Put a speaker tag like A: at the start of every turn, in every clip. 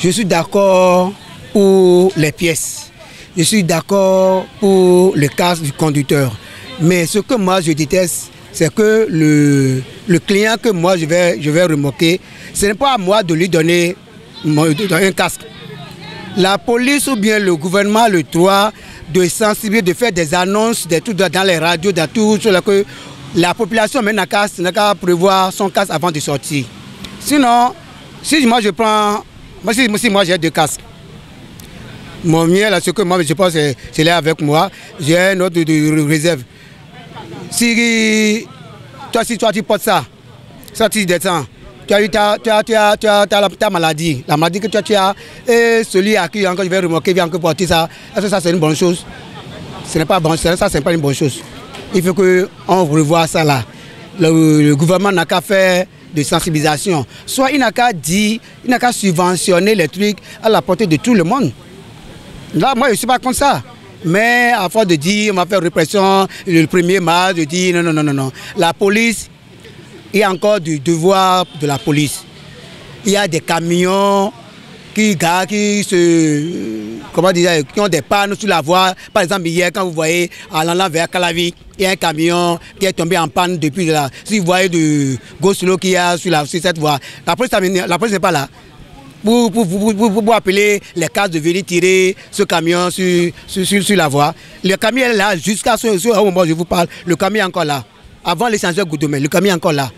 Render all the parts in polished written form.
A: Je suis d'accord pour les pièces. Je suis d'accord pour le casque du conducteur. Mais ce que moi je déteste, c'est que le client que moi je vais remorquer, ce n'est pas à moi de lui donner un casque. La police ou bien le gouvernement a le droit de sensibiliser, de faire des annonces, des trucs dans les radios, dans tout, sur que la population n'a qu'à prévoir son casque avant de sortir. Sinon, si moi je prends, si moi j'ai 2 casques, mon mien, là, ce que moi je pense, c'est là avec moi, j'ai un autre de réserve. Si toi tu portes ça, tu descends, tu as ta maladie, la maladie que tu as, et celui à qui encore je vais remorquer vient encore porter ça, est-ce que ça c'est une bonne chose? Ce n'est pas bon, ça c'est pas une bonne chose. Il faut qu'on revoie ça là. Le gouvernement n'a qu'à faire de sensibilisation. Soit il n'a qu'à dire, il n'a qu'à subventionner les trucs à la portée de tout le monde. Là, moi, je ne suis pas contre ça. Mais à force de dire, on va faire répression le 1er mars, je dis non. La police, il y a encore du devoir de la police. Il y a des camions qui ont des pannes sur la voie. Par exemple, hier, quand vous voyez, en allant vers Calavi, il y a un camion qui est tombé en panne depuis là. Si vous voyez du go-slow qu'il y a sur cette voie, la police n'est pas là. Pour appeler les cadres de venir tirer ce camion sur la voie. Le camion est là jusqu'à ce moment où je vous parle. Le camion est encore là. Avant l'échangeur Goudomé, le camion est encore là.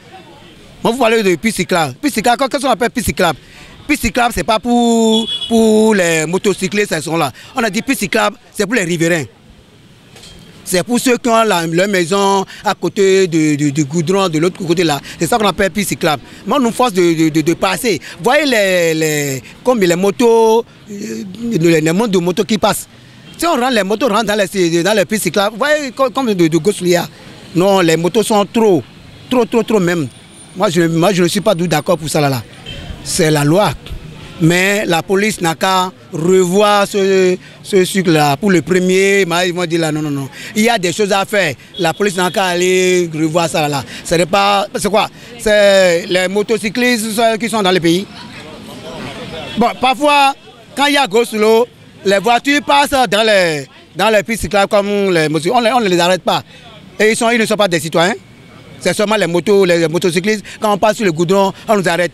A: Moi, vous parlez de piste cyclable. Piste cyclable, qu'est-ce qu'on appelle piste cyclable? Piste cyclable, ce n'est pas pour les motocyclistes, ils sont là. On a dit piste cyclable, c'est pour les riverains. C'est pour ceux qui ont leur maison à côté du goudron, de l'autre côté là. C'est ça qu'on appelle piste cyclable. Moi, on nous force de passer. Vous voyez comme les motos, les montres de motos qui passent. Si les motos rentrent dans les pistes cyclables, vous voyez comme de gauche il y a. Non, les motos sont trop même. Moi, je ne suis pas d'accord pour ça là. C'est la loi. Mais la police n'a qu'à revoir ce cycle-là. Pour le 1er mars, ils vont dire là, non. Il y a des choses à faire. La police n'a qu'à aller revoir ça là. C'est quoi? C'est les motocyclistes qui sont dans le pays. Bon, parfois, quand il y a go-slow, les voitures passent dans les pistes cyclables comme les motocyclistes. On ne les arrête pas. Et ils ne sont pas des citoyens. C'est seulement les motocyclistes. Quand on passe sur le goudron, on nous arrête.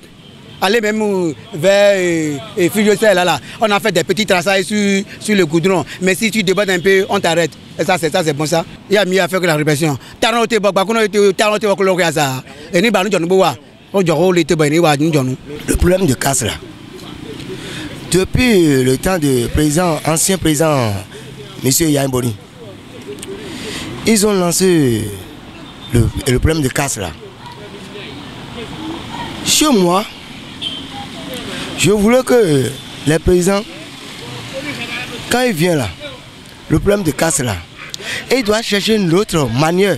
A: Aller même vers Fujocel, là. On a fait des petits traçages sur le goudron. Mais si tu débordes un peu, on t'arrête. Et ça, c'est bon ça. Il y a mieux à faire que la répression. Le
B: problème de casse là. Depuis le temps du ancien président, M. Yahimboni, ils ont lancé le problème de casse là. Chez moi, je voulais que les paysans, quand ils viennent là, le problème de casse là, ils doivent chercher une autre manière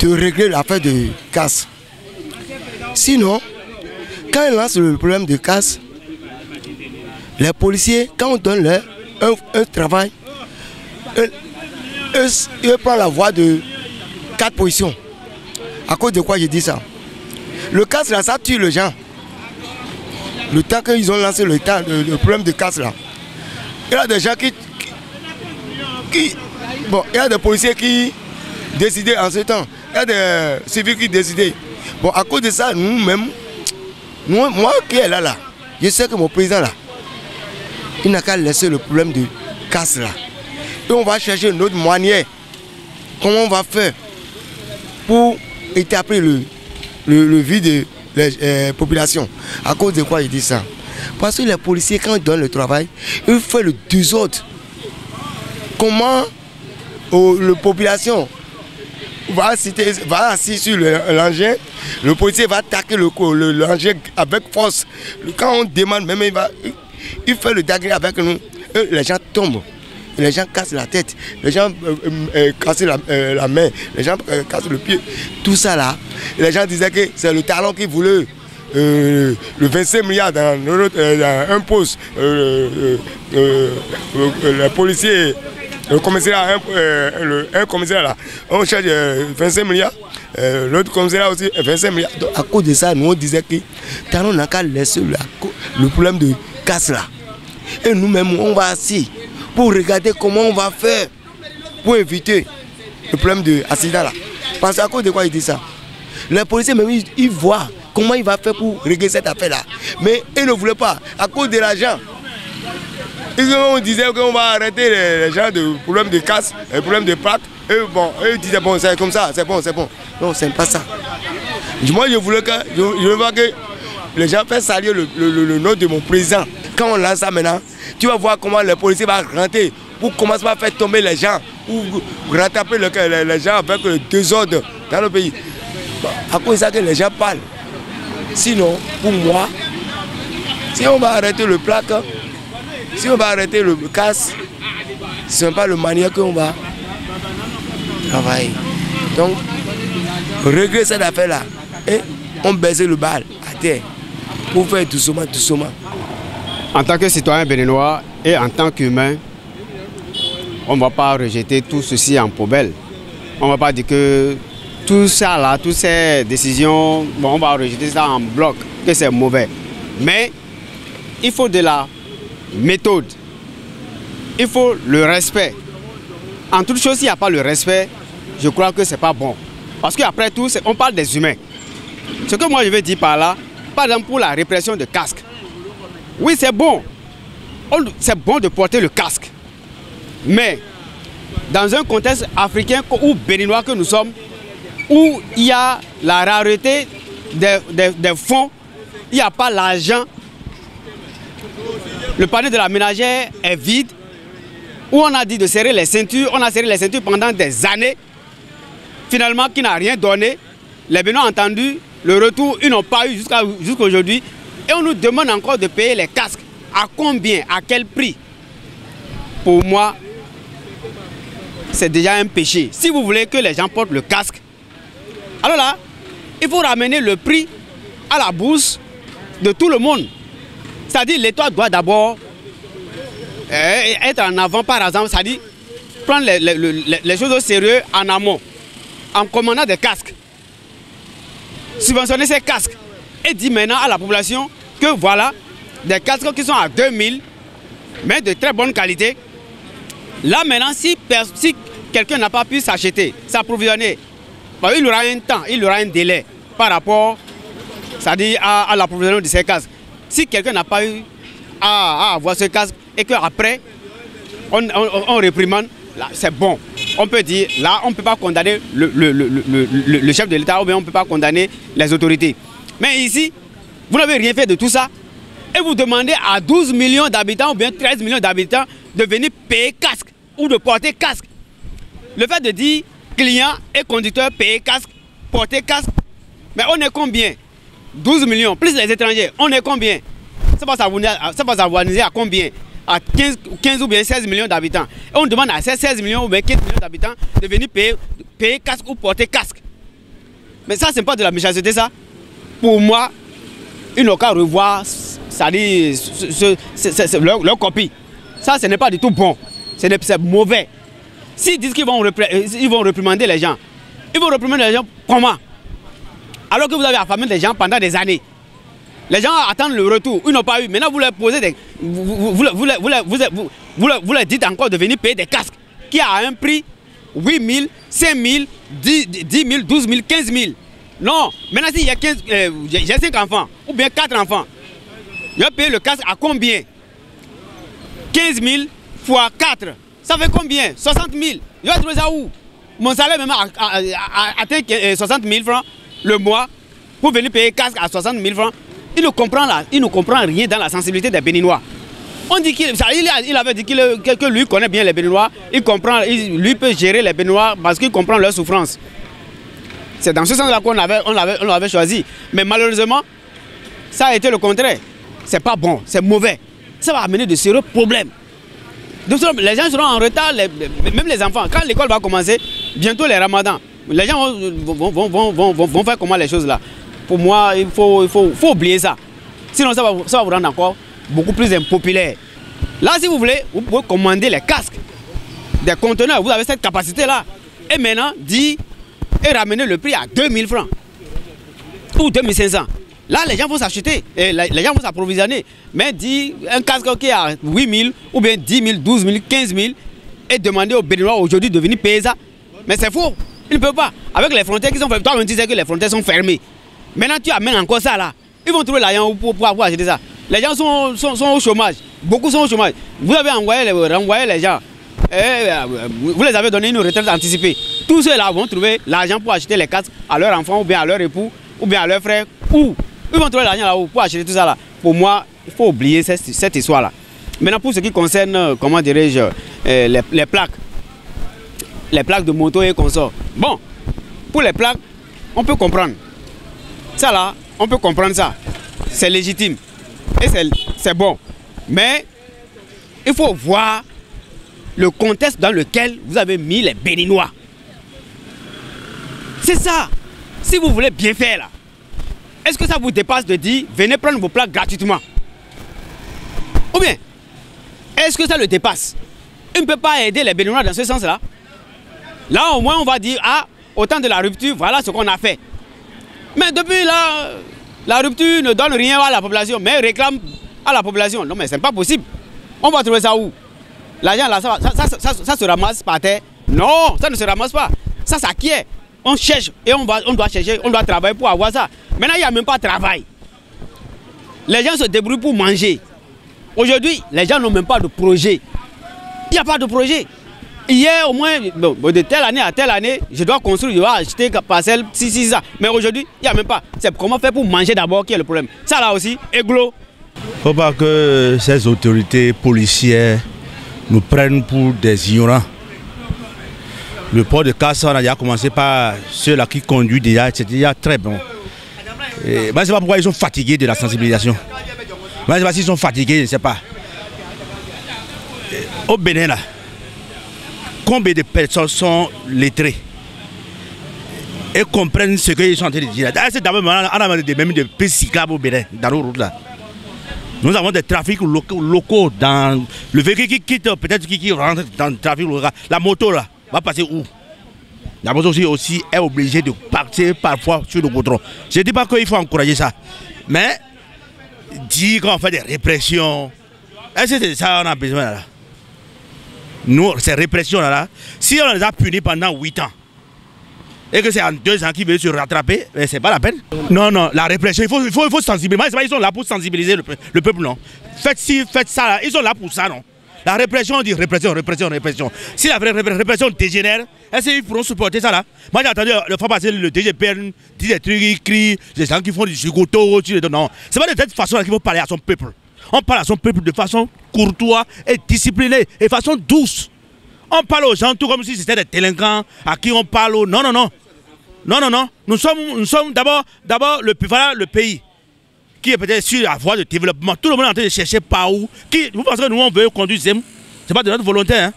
B: de régler l'affaire de casse. Sinon, quand ils lancent le problème de casse, les policiers, quand on donne leur un travail, ils prennent la voie de 4 positions. À cause de quoi je dis ça? Le casse là, ça tue les gens. Le temps qu'ils ont lancé le problème de casse là, il y a des gens bon, il y a des policiers qui décidaient en ce temps, il y a des civils qui décidaient. Bon, à cause de ça, nous-mêmes, moi qui est là, je sais que mon président là, il n'a qu'à laisser le problème de casse là. Et on va chercher une autre manière. Comment on va faire pour établir le vie de les populations. À cause de quoi il dit ça? Parce que les policiers, quand ils donnent le travail, ils font le désordre. Comment la population va assis sur l'engin, le policier va attaquer l'engin avec force. Quand on demande, même il fait le daguerre avec nous, les gens tombent. Les gens cassent la tête, les gens cassent la main, les gens cassent le pied. Tout ça là, les gens disaient que c'est le talon qui voulait le 25 milliards dans un poste. Les policiers, le commissariat là, on cherche 25 milliards. l'autre commissariat aussi 25 milliards. Donc, à cause de ça, nous on disait que on n'a qu'à laisser le problème de casse là. Et nous-mêmes, on va assis pour regarder comment on va faire pour éviter le problème d'accident là. Parce qu'à cause de quoi il dit ça? Les policiers même ils voient comment il va faire pour régler cette affaire là. Mais ils ne voulaient pas, à cause de l'argent. On disait qu'on va arrêter les gens de problèmes de casse, les problèmes de plaques. Et bon, eux disaient bon, c'est comme ça, c'est bon, c'est bon. Non, c'est pas ça. Moi, je voulais que, je veux que les gens fassent saluer le nom de mon président. Quand on lance ça maintenant, tu vas voir comment les policiers vont rentrer pour commencer à faire tomber les gens, ou rattraper les gens avec le désordre dans le pays. À cause de ça que les gens parlent. Sinon, pour moi, si on va arrêter le plaque, si on va arrêter le casse, ce n'est pas le manière qu'on va travailler. Donc, régler cette affaire-là et on baisse le bal à terre pour faire doucement, doucement.
C: En tant que citoyen béninois et en tant qu'humain, on ne va pas rejeter tout ceci en poubelle. On ne va pas dire que tout ça là, toutes ces décisions, bon, on va rejeter ça en bloc, que c'est mauvais. Mais il faut de la méthode, il faut le respect. En toute chose, s'il n'y a pas le respect, je crois que ce n'est pas bon. Parce qu'après tout, on parle des humains. Ce que moi je veux dire par là, par exemple pour la répression de casque. Oui, c'est bon. C'est bon de porter le casque. Mais dans un contexte africain ou béninois que nous sommes, où il y a la rareté des fonds, il n'y a pas l'argent, le panier de la ménagère est vide, où on a dit de serrer les ceintures, on a serré les ceintures pendant des années, finalement qui n'a rien donné. Les Béninois ont entendu le retour, ils n'ont pas eu jusqu'à aujourd'hui, et on nous demande encore de payer les casques. À combien, à quel prix? Pour moi, c'est déjà un péché. Si vous voulez que les gens portent le casque, alors là, il faut ramener le prix à la bourse de tout le monde. C'est-à-dire l'État doit d'abord être en avant, par exemple, c'est-à-dire prendre les choses au sérieux en amont, en commandant des casques, subventionner ces casques et dire maintenant à la population que voilà, des casques qui sont à 2000, mais de très bonne qualité. Là maintenant, si quelqu'un n'a pas pu s'acheter, s'approvisionner, bah, il aura un temps, il aura un délai par rapport, c'est-à-dire à l'approvisionnement de ces casques. Si quelqu'un n'a pas eu à avoir ce casque et qu'après on réprimande, c'est bon. On peut dire, là, on ne peut pas condamner le chef de l'État ou bien on ne peut pas condamner les autorités. Mais ici, vous n'avez rien fait de tout ça. Et vous demandez à 12 millions d'habitants ou bien 13 millions d'habitants de venir payer casque ou de porter casque. Le fait de dire clients et conducteurs payer casque, porter casque, mais on est combien? 12 millions, plus les étrangers, on est combien? Ça va s'organiser à combien? À 15 ou bien 16 millions d'habitants. Et on demande à ces 16 millions ou bien 15 millions d'habitants de venir payer casque ou porter casque. Mais ça, ce n'est pas de la méchanceté, ça. Pour moi, ils n'ont qu'à revoir, c'est-à-dire leur copie. Ça, ce n'est pas du tout bon. C'est mauvais. S'ils disent qu'ils vont réprimander les gens, ils vont réprimander les gens comment? Alors que vous avez affamé les gens pendant des années. Les gens attendent le retour, ils n'ont pas eu. Maintenant, vous leur posez des... Vous leur dites encore de venir payer des casques qui a un prix 8 000, 5 000, 10 000, 12 000, 15 000. Non, maintenant si j'ai 5 enfants ou bien 4 enfants, je vais payer le casque à combien? 15 000 fois 4, ça fait combien? 60 000. Je vais trouver ça où? Mon salaire même a atteint 60 000 francs le mois pour venir payer casque à 60 000 francs. Il ne comprend rien dans la sensibilité des Béninois. On dit il avait dit que lui connaît bien les Béninois, lui peut gérer les Béninois parce qu'il comprend leur souffrance. C'est dans ce sens-là qu'on l'avait choisi. Mais malheureusement, ça a été le contraire. C'est pas bon, c'est mauvais. Ça va amener de sérieux problèmes. Donc, les gens seront en retard, même les enfants. Quand l'école va commencer, bientôt les ramadans, les gens vont faire comment les choses là. Pour moi, il faut oublier ça. Sinon, ça va vous rendre encore beaucoup plus impopulaire. Là, si vous voulez, vous pouvez commander les casques, des conteneurs. Vous avez cette capacité-là. Et maintenant, dire et ramener le prix à 2000 francs ou 2500. Là, les gens vont s'acheter, et les gens vont s'approvisionner. Mais dit un casque qui est à 8000 ou bien 10 000, 12 000, 15 000 et demander aux Béninois aujourd'hui de venir payer ça. Mais c'est faux. Ils ne peuvent pas. Avec les frontières qui sont fermées, toi on disait que les frontières sont fermées. Maintenant tu amènes encore ça là. Ils vont trouver l'argent pour acheter ça. Les gens sont au chômage. Beaucoup sont au chômage. Vous avez renvoyé les gens. Vous les avez donné une retraite anticipée. Tous ceux-là vont trouver l'argent pour acheter les casques à leurs enfants ou bien à leur époux ou bien à leurs frères. Ou ils vont trouver l'argent là-haut pour acheter tout ça là. Pour moi, il faut oublier cette histoire-là. Maintenant, pour ce qui concerne, comment dirais-je, les plaques. Les plaques de moto et consorts. Bon, pour les plaques, on peut comprendre. Ça là, on peut comprendre ça. C'est légitime. Et c'est bon. Mais il faut voir le contexte dans lequel vous avez mis les Béninois. C'est ça. Si vous voulez bien faire là, est-ce que ça vous dépasse de dire venez prendre vos plaques gratuitement? Ou bien, est-ce que ça le dépasse? Il ne peut pas aider les Béninois dans ce sens-là. Là, au moins, on va dire, ah, au temps de la rupture, voilà ce qu'on a fait. Mais depuis là, la rupture ne donne rien à la population, mais réclame à la population. Non, mais ce n'est pas possible. On va trouver ça où? L'argent là, ça se ramasse par terre. Non, ça ne se ramasse pas. Ça s'acquiert. On cherche et on doit chercher, on doit travailler pour avoir ça. Maintenant, il n'y a même pas de travail. Les gens se débrouillent pour manger. Aujourd'hui, les gens n'ont même pas de projet. Il n'y a pas de projet. Hier, au moins, de telle année à telle année, je dois construire, je dois acheter parcelle, ça. Mais aujourd'hui, il n'y a même pas. C'est comment faire pour manger d'abord qui est le problème. Ça là aussi, églo.
D: Il ne faut pas que ces autorités policières nous prennent pour des ignorants. Le port de casse, on a déjà commencé par ceux-là qui conduisent déjà, c'était déjà très bon. Je ne sais pas pourquoi ils sont fatigués de la sensibilisation. Je ne sais pas s'ils sont fatigués, je ne sais pas. Au Bénin, là, combien de personnes sont lettrées et comprennent ce qu'ils sont en train de dire? C'est d'abord, on a même des pistes cyclables au Bénin, dans nos routes là. Nous avons des trafics locaux dans le véhicule qui quitte, peut-être qui rentre dans le trafic local. La moto là va passer où? La moto aussi est obligée de partir parfois sur le goudron. Je ne dis pas qu'il faut encourager ça, mais dire qu'on fait des répressions, est-ce que c'est ça qu'on a besoin là? Nous, ces répressions là, si on les a punis pendant 8 ans, et que c'est en 2 ans qu'ils veulent se rattraper, c'est pas la peine. Non, non, la répression, il faut sensibiliser. Ils sont là pour sensibiliser le peuple, non. Faites ci, faites ça, là. Ils sont là pour ça, non. La répression, on dit répression, répression, répression. Si la répression dégénère, est-ce qu'ils pourront supporter ça là? Moi j'ai entendu le fois passé le DGPN dit des trucs, il crie, des gens qui font du chicoto, non. C'est pas de cette façon là qu'il faut parler à son peuple. On parle à son peuple de façon courtoise et disciplinée, et de façon douce. On parle aux gens tout comme si c'était des délinquants à qui on parle. Non, non, non. Non, non, non. Nous sommes d'abord le pays qui est peut-être sur la voie de développement. Tout le monde est en train de chercher par où. Vous pensez que nous on veut conduire Zem? Ce n'est pas de notre volonté. Hein?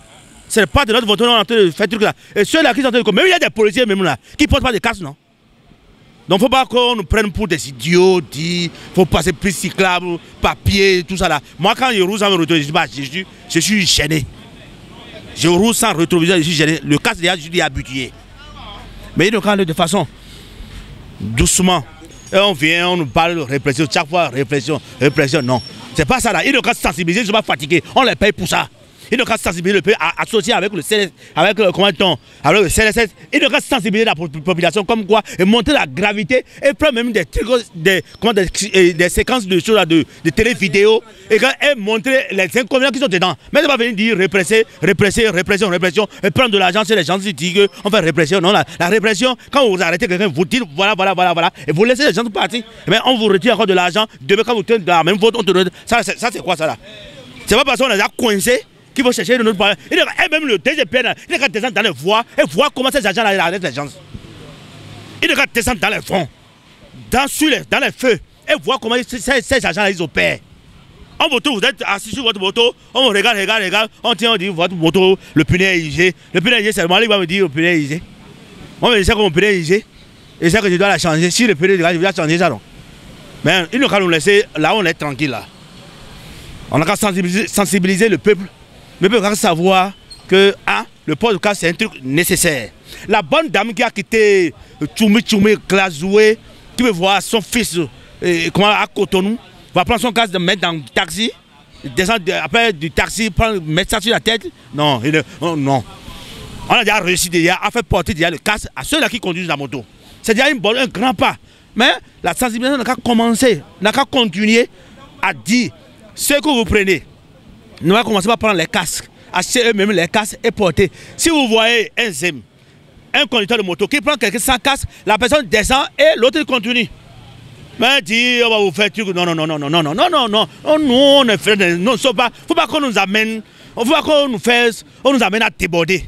D: Ce n'est pas de notre volonté, on est en train de faire des trucs là. Et ceux-là qui sont en train de... Même il y a des policiers même là qui ne portent pas de casque, non? Donc il ne faut pas qu'on nous prenne pour des idiots, il faut passer plus cyclable, papier, tout ça là. Moi quand je roule sans me retrouver, je suis gêné. Je roule sans rétroviseur, je suis gêné. Le casque déjà, je suis habitué. Mais il nous parle de façon doucement. Et on vient, on nous parle de répression, chaque fois répression, répression, non. C'est pas ça là. Il nous quand sensibiliser, ils ne sont pas fatigués. On les paye pour ça. Il nous quand sensibiliser le pays, associé avec le CNSS, avec le CNSS, il nous quand sensibiliser la population comme quoi, et montrer la gravité, et prendre même des séquences de choses là, de télé vidéo, et montrer les inconvénients qui sont dedans. Mais ne pas venir dire répresser, répresser, répression, répression, et prendre de l'argent, c'est les gens qui disent qu'on fait répression. Non, la répression, quand vous arrêtez quelqu'un, vous dites voilà, voilà, voilà, voilà, et vous laissez les gens partir. Mais on vous retire encore de l'argent, demain quand vous tenez dans la même vote, on te retire. Ça c'est quoi ça là? C'est pas parce qu'on les a coincés qui vont chercher de notre part. Et même le DGPN, il est descendre dans les voies et voir comment ces agents-là arrêtent les gens. Il est descendre dans les fonds, dans les feux, et voir comment ces agents-là ils opèrent. En moto, vous êtes assis sur votre moto, on regarde, on tient, on dit votre moto, le pneu est usé. Le pneu est usé, c'est moi qui va me dire le pneu est usé. On me dit que mon pneu est usé, et c'est que je dois la changer. Si le pneu est usé, je dois changer ça, non. Mais il ne faut pas nous laisser, là on est tranquille là. On a qu'à sensibiliser le peuple. Mais il faut savoir que le port de casque, c'est un truc nécessaire. La bonne dame qui a quitté Tchoumi, Glazoué, qui veut voir son fils à Cotonou, va prendre son casque, mettre dans le taxi, descendre après du taxi, mettre ça sur la tête. Non, non. On a déjà réussi déjà à faire porter déjà le casque à ceux-là qui conduisent la moto. C'est déjà un grand pas. Mais la sensibilisation n'a qu'à commencer, n'a qu'à continuer à dire ce que vous prenez. Nous allons commencer par prendre les casques, acheter eux-mêmes les casques et porter. Si vous voyez un ZEM, un conducteur de moto qui prend quelqu'un sans casque, la personne descend et l'autre continue. Mais dit on va vous faire truc. Non, nous on est fait. Non, faut pas qu'on nous amène. Faut pas qu'on nous amène à déborder.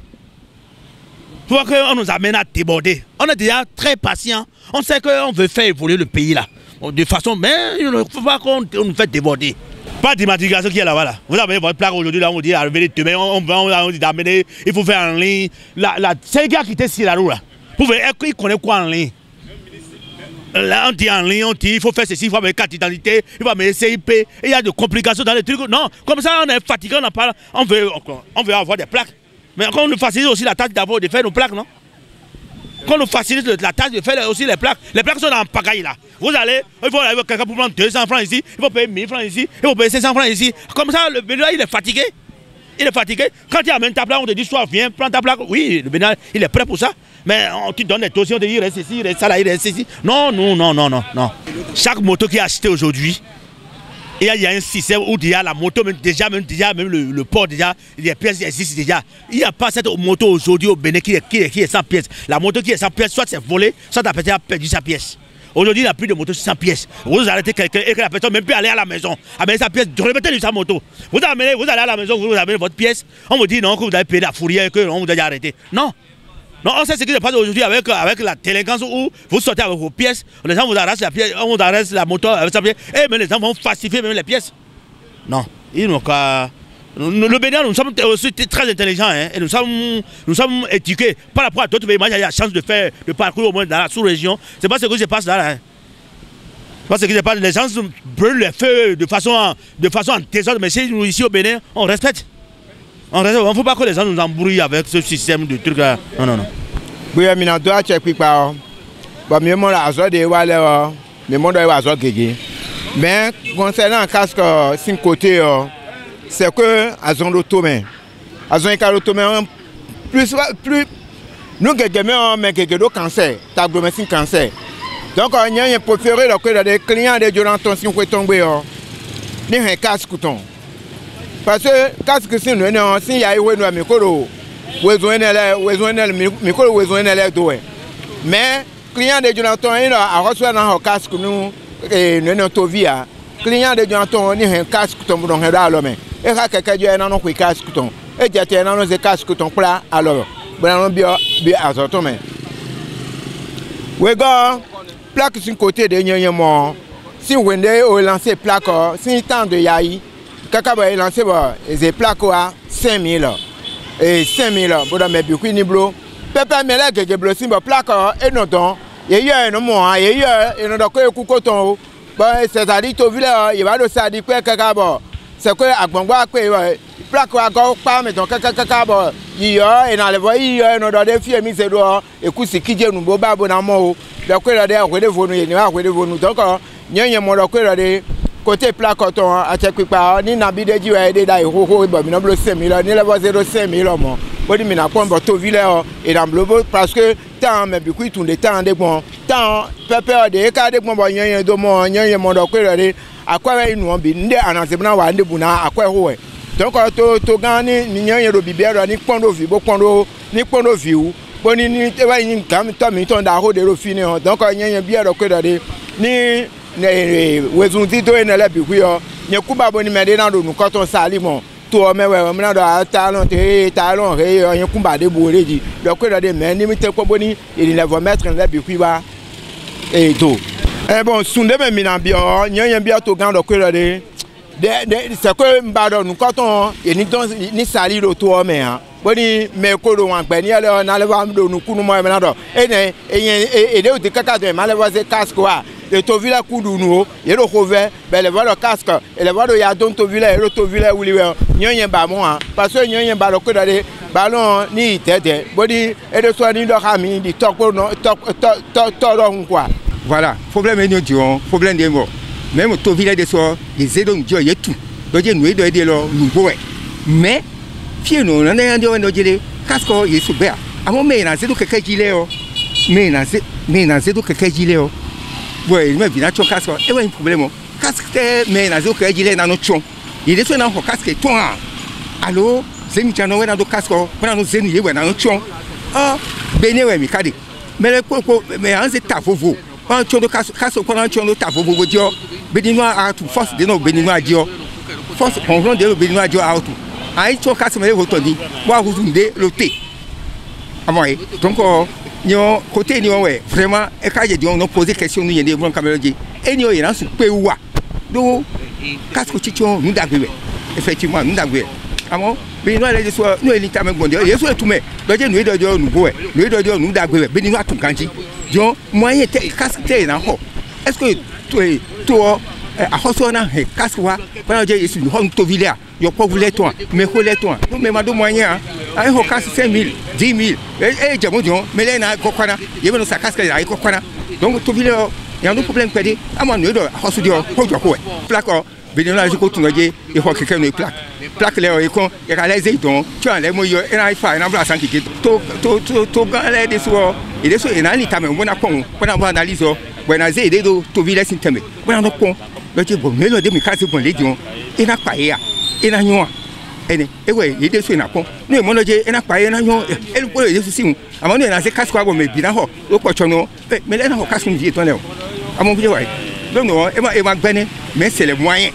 D: Faut pas qu'on nous amène à déborder. On est déjà très patient. On sait qu'on veut faire évoluer le pays là. De façon, mais il ne faut pas qu'on nous fait déborder. Pas d'immatriculation qui est là-bas. Là. Vous avez votre plaque aujourd'hui, là, on dit arriver demain, on dit d'amener, il faut faire en ligne. C'est le gars qui était sur la roue là. Vous voyez, il connaît quoi en ligne? Là, on dit en ligne, on dit il faut faire ceci, il faut mettre carte d'identité, il faut mettre CIP, et il y a des complications dans les trucs. Non, comme ça, on est fatigué, on veut avoir des plaques. Mais quand on nous facilite aussi la tâche d'abord de faire nos plaques, non? Quand on nous facilite la tâche de faire aussi les plaques sont en pagaille là. Vous allez, il faut aller quelqu'un pour prendre 200 francs ici, il faut payer 1000 francs ici, il faut payer 500 francs ici. Comme ça, le bénévole, il est fatigué. Il est fatigué. Quand tu amènes ta plaque, on te dit, soit viens, prends ta plaque. Oui, le bénévole, il est prêt pour ça. Mais tu donnes des dossiers, on te dit, il reste ici, il reste ça là, il reste ici. Non. Chaque moto qui est achetée aujourd'hui, il y a un système où déjà la moto, même le port, déjà, les pièces existent déjà. Il n'y a pas cette moto aujourd'hui au Bénin qui est sans pièces. La moto qui est sans pièces, soit c'est volé, soit la personne a perdu sa pièce. Aujourd'hui, il n'y a plus de moto sans pièces. Vous arrêtez quelqu'un et que la personne même peut aller à la maison, amener sa pièce, remettez-lui sa moto. Vous allez à la maison, vous amenez votre pièce, on vous dit non, que vous avez payé la fourrière, que on vous a arrêté. Non. Non, on sait ce qui se passe aujourd'hui avec la délinquance où vous sortez avec vos pièces, les gens vous arrachent la pièce, on vous arrête la moto avec sa pièce, et même les gens vont falsifier même les pièces. Non, ils n'ont qu'à... Le Bénin, nous sommes aussi très intelligents, hein, et nous sommes éduqués par rapport à d'autres pays. Moi, j'ai la chance de parcourir au moins dans la sous-région. C'est pas ce qui se passe là. Hein. C'est pas ce qui se passe. Les gens brûlent les feux de façon en désordre, mais si nous, ici au Bénin, on respecte. Il ne faut pas que les gens nous embrouillent avec ce système de trucs là. Non.
E: Oui, mais on doit checker par. Mais moi, mais concernant le casque 5 côtés, c'est que elles ont l'automne. Elles ont un l'automne plus. Nous, quelqu'un, mais quelqu'un d'autre cancer, t'as cancer. Donc, on a préféré que les clients de Jonathan, si on peut tomber, ni un casque coton. Parce que casque si nous avons si il y a eu un micro, mais client de Jonathan il a reçu un casque nous et nous avons vu client de Jonathan ni un casque tombe dans l'homme et quand quelqu'un dit non non casque tombe et tu as non non casque tombe là alors bon bien azotome we go plaque sur côté de nyanyamo si vous vendez au lancer plaque si temps de yaï kaka ba lancé ba les plaques à 5000 et 5000 pour me beaucoup ni blo papa me la que blo si ba plaque et non don il y a un mois il y a un donc ku coton ba c'est à dire to villa il va de ça dit kaka ba c'est que agbongba pe plaque à go pas mais donc kaka ba il y a et dans le voie il y a un dans des filles mi c'est do et ku si kije nu bo ba bo na mo donc là de ko de vonu ni wa ko de vonu donc nyenye mo do ko de côté plaque coton à Tchekwipa ni na bi de ji wa de dai ho bo mi no blo 5000 ni le bo 05000 mo bo di mi na pon bo to ville et dans blobo parce que tant mais bi ku tun de temps de bon tant pepper de ka de bon bo nyen do mo nyen mo do ko de akwa inu bi nde anase na wa nde bu na akwa ho e donc to gani ni nyen do bibiero ni pon do vi bo pon do ni pon do vi u bo ni te wa ni kam to mi ton da ho de ro fini donc nyen biero ko de ni wezunti to enele bikuyo nyekuba boni medena do nukoton salimo to mewe mna do talon te talon re nyekuba de boreji do ko de me ni mi te ko boni il ne va mettre le bikuba et to bon sunde me minambio nyen bia to gan do ko de c'est que mbado nukoton ni sali do to me ha boni me ko do wan gbe ni ele na le va do nukunu mo me na do e de o te kaka do ma le va se casque wa de tovila kuduno et le revers ben le voir le casque et le voir le yadon tovila et le tovila ou liwe nyen ba mo parce que nyen ba le ko dale ballon ni tete body et de soin ni de rami di top quoi
F: voilà problème est nous problème de mo même tovila de so les edon dio yetu do je nous do de lo nouveau mais fie no na na dio no jele casque yesu be a mo me na zedu keke jile o me na zedu keke jile o ouais il me vient ton casque et ouais un problème casque me na zedu keke jile na no chon il est so na ho casque toi allo zemi chano we na do casque pour na no zenu ye we na no chon ah bene we mi kade mais le koko mais en c'est ta vovo on chon do casque pour na chon do ta vovo dio beninois a tout force de no beninois dio force on rend de beninois dio a tout ai chon casque me le rotoni wa huzunde loté amoy donc nyo côté ni ouais vraiment et quand j'ai dit on poser question nous yende bon caméra dit et nyo yana su pe wa do casque chichon nous d'agwe effectivement nous d'agwe amo be no le so no elita me gonde yeso etume do je nous do nous boe nous do nous d'agwe be ni no atukanji jon moyen te casque te na ho est-ce que toi a hoso na he casque wa ba je yesu no to villa yo po voulait toi mais voulait toi nous me mado moyen ai ho casque 5000 10000 et jamo jon mais là na kokwana yebe no sa casque ai kokwana donc to villa y a un problème pédé à mon do hoso dio ho jo ko plaque benina je ko tunaje e ho keke no plaque le o ko e ka leze don tu an le mo yo e na ifa na bla sanki to ga le de so e de so e na ni tame mo na kon ko na ba analyse o bo na ze de do to villa sinteme bo na no kon lo je bo me lo de mi ka se bon le jon e na pa ya e na nyo ene e we e de so na kon no e mo lo je e na pa ya na nyo e lu ko le so si mu amo no na se kasko abo me bi na ho o ko chono me le na ho kasko ni to le o amo bi wa non non e ma gbene mais c'est les moyens